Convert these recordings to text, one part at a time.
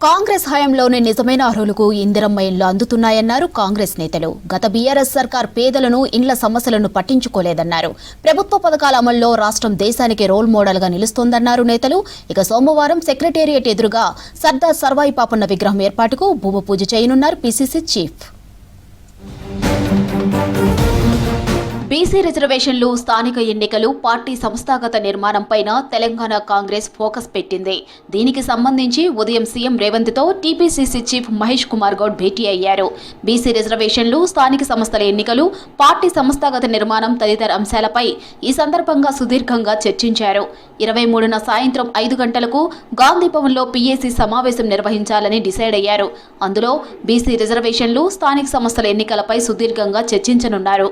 కాంగ్రెస్ హయాంలోనే నిజమైన అర్హులకు ఇందిరమ్మ ఇండ్లు అందుతున్నాయన్నారు కాంగ్రెస్ నేతలు. గత బీఆర్ఎస్ సర్కార్ పేదలను ఇండ్ల సమస్యలను పట్టించుకోలేదన్నారు. ప్రభుత్వ పథకాల అమల్లో రాష్ట్రం దేశానికి రోల్ మోడల్ గా నిలుస్తోందన్నారు నేతలు. ఇక సోమవారం సెక్రటేరియట్ ఎదురుగా సర్దార్ సర్వాయి పాపన్న విగ్రహం ఏర్పాటుకు భూమి పూజ చేయనున్నారు పీసీసీ చీఫ్. బీసీ రిజర్వేషన్లు, స్థానిక ఎన్నికలు, పార్టీ సంస్థాగత నిర్మాణంపైన తెలంగాణ కాంగ్రెస్ ఫోకస్ పెట్టింది. దీనికి సంబంధించి ఉదయం సీఎం రేవంత్ తో టీపీసీసీ చీఫ్ మహేష్ కుమార్ గౌడ్ భేటీ అయ్యారు. బీసీ రిజర్వేషన్లు, స్థానిక సంస్థల ఎన్నికలు, పార్టీ సంస్థాగత నిర్మాణం తదితర అంశాలపై ఈ సందర్భంగా సుదీర్ఘంగా చర్చించారు. 23న సాయంత్రం 5 గంటలకు గాంధీ భవన్లో పీఏసీ సమావేశం నిర్వహించాలని డిసైడ్ అయ్యారు. అందులో బీసీ రిజర్వేషన్లు, స్థానిక సంస్థల ఎన్నికలపై సుదీర్ఘంగా చర్చించనున్నారు.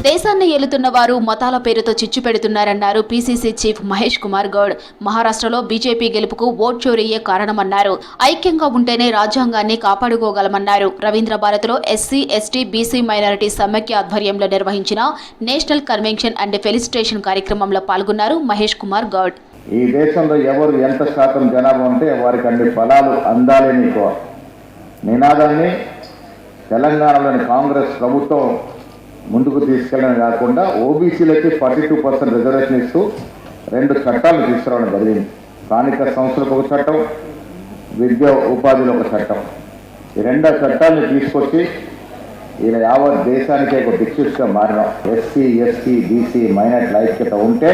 దేశాన్ని ఏలుతున్న వారు మతాల పేరుతో చిచ్చు పెడుతున్నారన్నారు పీసీసీ చీఫ్ మహేష్ కుమార్ గౌడ్. మహారాష్ట్రలో బీజేపీ గెలుపుకు ఓట్ చోరీయే కారణమన్నారు. ఐక్యంగా ఉంటేనే రాజ్యాంగాన్ని కాపాడుకోగలమన్నారు. రవీంద్ర భారత్లో ఎస్సీ, ఎస్టీ, బీసీ మైనారిటీ సమైక్య ఆధ్వర్యంలో నిర్వహించిన నేషనల్ కన్వెన్షన్ అండ్ ఫెలిసిటేషన్ కార్యక్రమంలో పాల్గొన్నారు మహేష్ కుమార్ గౌడ్. ఈ దేశంలో ఎవరు ఎంత శాతం జనాభా ఉంటే వారికి అన్ని ఫలాలు అందాలని నినాదాన్ని తెలంగాణలోని కాంగ్రెస్ ప్రభుత్వం ముందుకు తీసుకెళ్ళడం కాకుండా ఓబీసీలకి 42% రిజర్వేషన్ ఇస్తూ 2 చట్టాలు తీసుకురావడం జరిగింది. స్థానిక సంస్థలకు ఒక చట్టం, విద్యా ఉపాధిలో ఒక చట్టం. ఈ 2 చట్టాలను తీసుకొచ్చి ఇలా యావత్ దేశానికే ఒక దిక్సూచిగా మారినాం. ఎస్సీ, ఎస్టీ, బీసీ మైనారిటీల ఐక్యత ఉంటే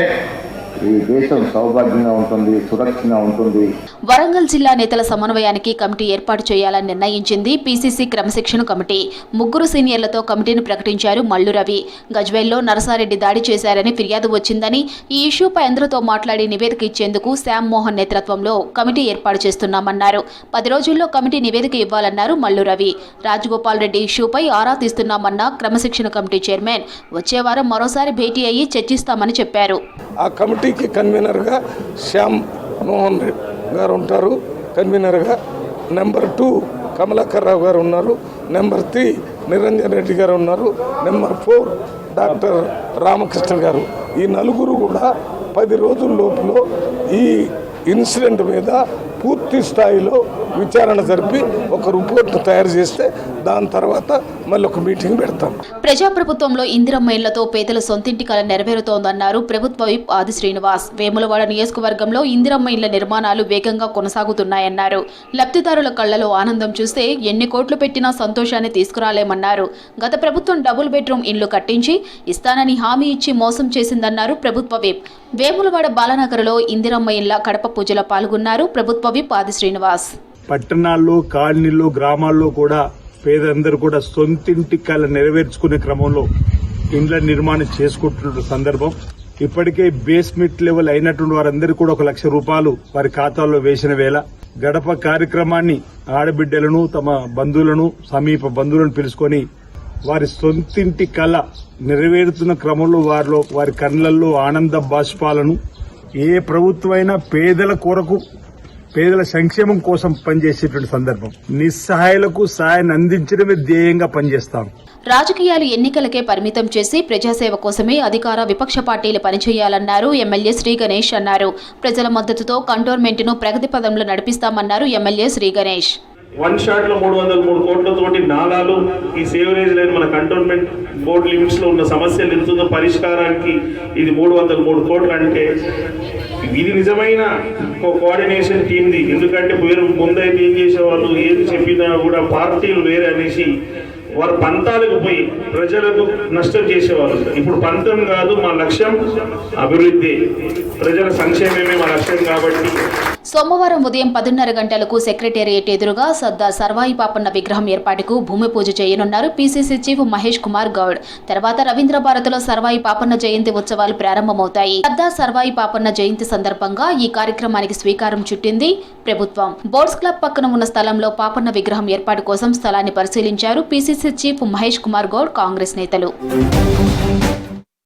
ఈ దేశం సౌభాగ్యంగా ఉంటుంది, సురక్షితంగా ఉంటుంది. వరంగల్ జిల్లా నేతల సమన్వయానికి కమిటీ ఏర్పాటు చేయాలని నిర్ణయించింది పీసీసీ క్రమశిక్షణ కమిటీ. 3 సీనియర్లతో కమిటీని ప్రకటించారు మల్లు రవి. గజ్వేల్లో నరసారెడ్డి దాడి చేశారని ఫిర్యాదు వచ్చిందని, ఈ ఇష్యూపై అందరితో మాట్లాడి నివేదిక ఇచ్చేందుకు శ్యామ్ మోహన్ నేతృత్వంలో కమిటీ ఏర్పాటు చేస్తున్నామన్నారు. 10 రోజుల్లో కమిటీ నివేదిక ఇవ్వాలన్నారు మల్లు రవి. రాజగోపాల్ రెడ్డి ఇష్యూపై ఆరా తీస్తున్నామన్న క్రమశిక్షణ కమిటీ చైర్మన్ వచ్చే వారం మరోసారి భేటీ అయ్యి చర్చిస్తామని చెప్పారు. ఆ కమిటీకి కన్వీనర్గా శ్యామ్ మోహన్ గారు ఉంటారు. కన్వీనర్గా నెంబర్ 2 కమలాకర్ రావు గారు ఉన్నారు. నెంబర్ 3 నిరంజన్ రెడ్డి గారు ఉన్నారు. నెంబర్ 4 డాక్టర్ రామకృష్ణ గారు. ఈ 4 కూడా 10 రోజుల లోపల ఈ ఇన్సిడెంట్ మీద పూర్తి స్థాయిలో విచారణ జరిపి ఒక రిపోర్ట్ తయారు చేస్తే దాని తర్వాత మళ్ళీ ఒక మీటింగ్ పెడతాం. ప్రజాప్రభుత్వంలో ఇందిరమ్మ ఇళ్లతో పేదల సొంతింటి కల నెరవేరుతోందన్నారు ప్రభుత్వ విప్ ఆది శ్రీనివాస్. వేములవాడ నియోజకవర్గంలో ఇందిరమ్మ ఇళ్ల నిర్మాణాలు వేగంగా కొనసాగుతున్నాయన్నారు. లబ్ధిదారుల కళ్లలో ఆనందం చూస్తే ఎన్ని కోట్లు పెట్టినా సంతోషాన్ని తీసుకురాలేమన్నారు. గత ప్రభుత్వం డబుల్ బెడ్రూమ్ ఇళ్లు కట్టించి ఇస్తానని హామీ ఇచ్చి మోసం చేసిందన్నారు ప్రభుత్వ విప్. వేములవాడ బాలనగర్లో ఇందిరమ్మ ఇళ్ల కడప పూజలో పాల్గొన్నారు ప్రభుత్వ విప్ ఆది శ్రీనివాస్. పట్టణాల్లో, కాలనీల్లో, గ్రామాల్లో కూడా పేదందరూ కూడా సొంతింటి కళ నెరవేర్చుకునే క్రమంలో ఇండ్ల నిర్మాణం చేసుకుంటున్న సందర్భం. ఇప్పటికే బేస్మెంట్ లెవెల్ అయినటువంటి వారందరూ కూడా 1 లక్ష రూపాయలు వారి ఖాతాల్లో వేసిన వేళ గడప కార్యక్రమాన్ని ఆడబిడ్డలను, తమ బంధువులను, సమీప బంధువులను పిలుచుకొని వారి సొంతింటి కళ నెరవేరుతున్న క్రమంలో వారి కళ్ళల్లో ఆనంద బాష్పాలను, ఏ ప్రభుత్వమైనా పేదల కొరకు, పేదల సంక్షేమం కోసం పనిచేసేటువంటి సందర్భం. నిస్సహాయులకు సాయాన్ని అందించడమే ధ్యేయంగా పనిచేస్తాం. రాజకీయాలు ఎన్నికలకే పరిమితం చేసి ప్రజాసేవ కోసమే అధికార, విపక్ష పార్టీలు పనిచేయాలన్నారు ఎమ్మెల్యే శ్రీ గణేష్ అన్నారు. ప్రజల మద్దతుతో కంటోన్మెంట్ను ప్రగతి పదంలో నడిపిస్తామన్నారు ఎమ్మెల్యే శ్రీ గణేష్. 1 షాట్లో 303 కోట్లతోటి నాలాలు, ఈ సేవరేజ్ లైన్ మన కంటోన్మెంట్ బోర్డు లిమిట్స్ లో ఉన్న సమస్యలు ఎంతుందో పరిష్కారానికి ఇది 303 కోట్లు. అంటే ఇది నిజమైన కోఆర్డినేషన్ టీమ్ది. ఎందుకంటే ముందైతే ఏం చేసేవాళ్ళు, ఏది చెప్పినా కూడా పార్టీలు వేరే అనేసి వారు పంతాలకు పోయి ప్రజలకు నష్టం చేసేవాళ్ళు. ఇప్పుడు పంతం కాదు, మా లక్ష్యం అభివృద్ధి, ప్రజల సంక్షేమమే మా లక్ష్యం. కాబట్టి సోమవారం ఉదయం 10:30 గంటలకు సెక్రటేరియట్ ఎదురుగా సర్దార్ సర్వాయి పాపన్న విగ్రహం ఏర్పాటుకు భూమి పూజ చేయనున్నారు పీసీసీ చీఫ్ మహేష్ కుమార్ గౌడ్. తర్వాత రవీంద్ర భారత్లో సర్వాయి పాపన్న జయంతి ఉత్సవాలు ప్రారంభమవుతాయి. సర్దార్ సర్వాయి పాపన్న జయంతి సందర్భంగా ఈ కార్యక్రమానికి స్వీకారం చుట్టింది ప్రభుత్వం. బోర్డ్స్ క్లబ్ పక్కన ఉన్న స్థలంలో పాపన్న విగ్రహం ఏర్పాటు కోసం స్థలాన్ని పరిశీలించారు పీసీసీ చీఫ్ మహేష్ కుమార్ గౌడ్, కాంగ్రెస్ నేతలు.